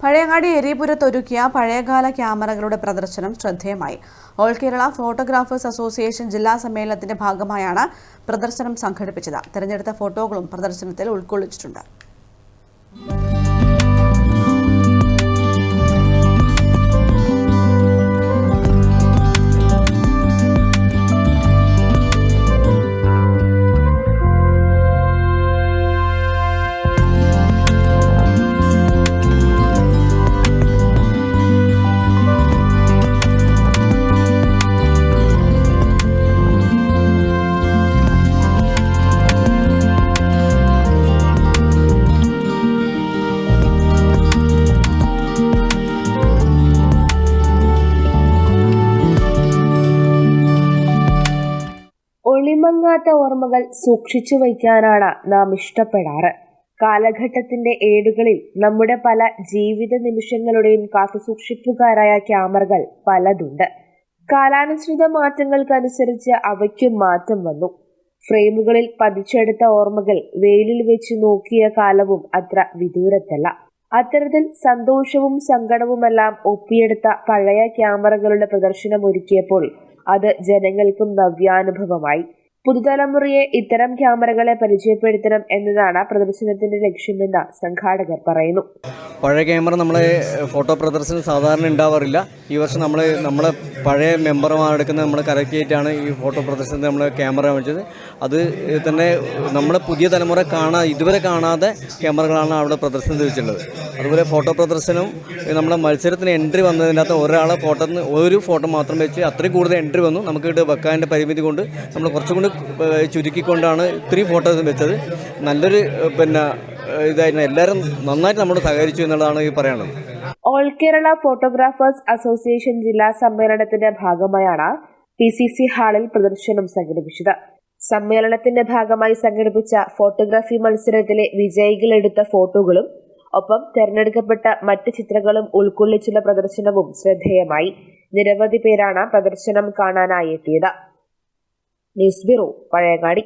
പഴയങ്ങാടി എരിപുരത്തൊരുക്കിയ പഴയകാല ക്യാമറകളുടെ പ്രദർശനം ശ്രദ്ധേയമായി. ഓൾ കേരള ഫോട്ടോഗ്രാഫേഴ്സ് അസോസിയേഷൻ ജില്ലാ സമ്മേളനത്തിന്റെ ഭാഗമായാണ് പ്രദർശനം സംഘടിപ്പിച്ചത്. തിരഞ്ഞെടുത്ത ഫോട്ടോകളും പ്രദർശനത്തിൽ ഉൾക്കൊള്ളിച്ചിട്ടുണ്ട്. ഒളിമങ്ങാത്ത ഓർമ്മകൾ സൂക്ഷിച്ചു വയ്ക്കാനാണ് നാം ഇഷ്ടപ്പെടാറ്. കാലഘട്ടത്തിന്റെ ഏടുകളിൽ നമ്മുടെ പല ജീവിത നിമിഷങ്ങളുടെയും കാത്തുസൂക്ഷിപ്പുകാരായ ക്യാമറകൾ പലതുണ്ട്. കാലാനുസൃത മാറ്റങ്ങൾക്കനുസരിച്ച് അവയ്ക്കും മാറ്റം വന്നു. ഫ്രെയിമുകളിൽ പതിച്ചെടുത്ത ഓർമ്മകൾ വെയിലിൽ വെച്ച് നോക്കിയ കാലവും അത്ര വിദൂരത്തല്ല. അത്തരത്തിൽ സന്തോഷവും സങ്കടവുമെല്ലാം ഒപ്പിയെടുത്ത പഴയ ക്യാമറകളുടെ പ്രദർശനം ഒരുക്കിയപ്പോൾ അത് ജനങ്ങൾക്കും നവ്യാനുഭവമായി. പുതുതലമുറയെ ഇത്തരം ക്യാമറകളെ പരിചയപ്പെടുത്തണം എന്നതാണ് പ്രദർശനത്തിന്റെ ലക്ഷ്യമെന്ന് സംഘാടകർ പറയുന്നു. പഴയ ക്യാമറ നമ്മളെ ഫോട്ടോ പ്രദർശനം സാധാരണ ഉണ്ടാവാറില്ല. ഈ വർഷം നമ്മളെ പഴയ മെമ്പർമാരെടുക്കുന്ന നമ്മൾ കറക്റ്റ് ആയിട്ടാണ് ഈ ഫോട്ടോ പ്രദർശനത്തിൽ നമ്മൾ ക്യാമറ വെച്ചത്. അത് തന്നെ നമ്മളെ പുതിയ തലമുറ ഇതുവരെ കാണാതെ ക്യാമറകളാണ് അവിടെ പ്രദർശനം വെച്ചിട്ടുള്ളത്. അതുപോലെ ഫോട്ടോ പ്രദർശനം നമ്മളെ മത്സരത്തിന് എൻട്രി വന്നതിനകത്ത് ഒരു ഫോട്ടോ മാത്രം വെച്ച് അത്രയും കൂടുതൽ എൻട്രി വന്നു. നമുക്ക് ഇവിടെ വെക്കാൻ്റെ പരിമിതി കൊണ്ട് നമ്മൾ കുറച്ചും കൂടി ചുരുക്കിക്കൊണ്ടാണ് ഇത്രയും ഫോട്ടോസ് വെച്ചത്. നല്ലൊരു ഇതായിരുന്നു. എല്ലാവരും നന്നായിട്ട് നമ്മൾ സഹകരിച്ചു എന്നുള്ളതാണ് ഈ പറയാനുള്ളത്. ഓൾ കേരള ഫോട്ടോഗ്രാഫേഴ്സ് അസോസിയേഷൻ ജില്ലാ സമ്മേളനത്തിന്റെ ഭാഗമായാണ് PCC ഹാളിൽ പ്രദർശനം സംഘടിപ്പിച്ചത്. സമ്മേളനത്തിന്റെ ഭാഗമായി സംഘടിപ്പിച്ച ഫോട്ടോഗ്രാഫി മത്സരത്തിലെ വിജയികൾ എടുത്ത ഫോട്ടോകളും ഒപ്പം തെരഞ്ഞെടുക്കപ്പെട്ട മറ്റ് ചിത്രങ്ങളും ഉൾക്കൊള്ളിച്ചുള്ള പ്രദർശനവും ശ്രദ്ധേയമായി. നിരവധി പേരാണ് പ്രദർശനം കാണാനായി എത്തിയത്. News bureau, Pazhayangadi.